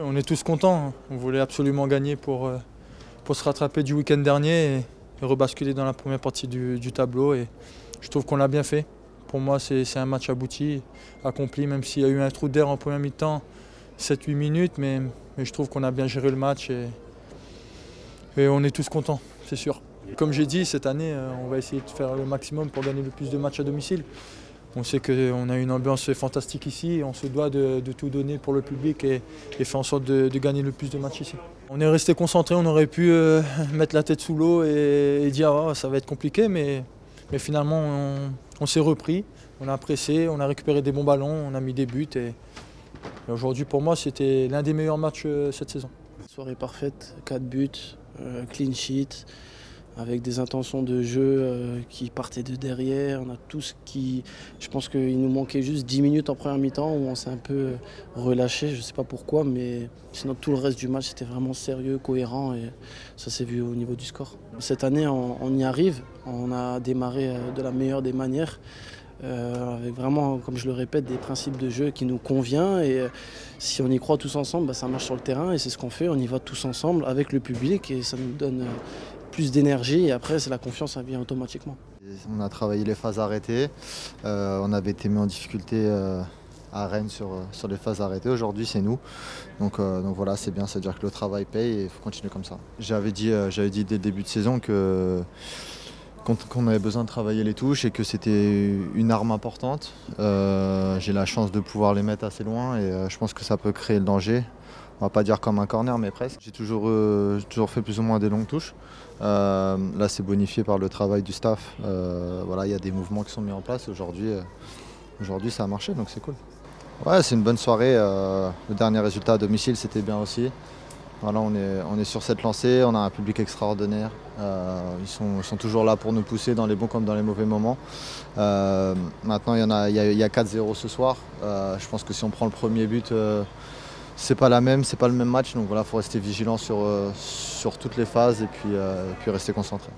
On est tous contents, on voulait absolument gagner pour se rattraper du week-end dernier et rebasculer dans la première partie du tableau. Et je trouve qu'on l'a bien fait. Pour moi, c'est un match abouti, accompli, même s'il y a eu un trou d'air en première mi-temps, 7-8 minutes, mais je trouve qu'on a bien géré le match et on est tous contents, c'est sûr. Comme j'ai dit, cette année, on va essayer de faire le maximum pour gagner le plus de matchs à domicile. On sait qu'on a une ambiance fantastique ici, on se doit de tout donner pour le public et faire en sorte de gagner le plus de matchs ici. On est resté concentré, on aurait pu mettre la tête sous l'eau et dire oh, ça va être compliqué, mais finalement on s'est repris, on a pressé, on a récupéré des bons ballons, on a mis des buts et aujourd'hui pour moi c'était l'un des meilleurs matchs cette saison. Soirée parfaite, 4 buts, clean sheet, avec des intentions de jeu qui partaient de derrière. On a tous qui. Je pense qu'il nous manquait juste 10 minutes en première mi-temps où on s'est un peu relâché, je ne sais pas pourquoi, mais sinon tout le reste du match c'était vraiment sérieux, cohérent et ça s'est vu au niveau du score. Cette année on y arrive, on a démarré de la meilleure des manières. Avec vraiment, comme je le répète, des principes de jeu qui nous conviennent et si on y croit tous ensemble, ça marche sur le terrain et c'est ce qu'on fait, on y va tous ensemble avec le public et ça nous donne plus d'énergie et après c'est la confiance, ça vient automatiquement. On a travaillé les phases arrêtées, on avait été mis en difficulté à Rennes sur les phases arrêtées, aujourd'hui c'est nous, donc voilà c'est bien, c'est-à-dire que le travail paye et il faut continuer comme ça. J'avais dit dès le début de saison qu'on avait besoin de travailler les touches et que c'était une arme importante. J'ai la chance de pouvoir les mettre assez loin et je pense que ça peut créer le danger. On va pas dire comme un corner mais presque. J'ai toujours fait plus ou moins des longues touches. Là c'est bonifié par le travail du staff. Voilà, il y a des mouvements qui sont mis en place. Aujourd'hui ça a marché donc c'est cool. Ouais, c'est une bonne soirée. Le dernier résultat à domicile c'était bien aussi. Voilà, on est sur cette lancée, on a un public extraordinaire. Ils sont toujours là pour nous pousser dans les bons comme dans les mauvais moments. Maintenant, il y a 4-0 ce soir. Je pense que si on prend le premier but, c'est pas le même match. Donc voilà, il faut rester vigilant sur toutes les phases et puis rester concentré.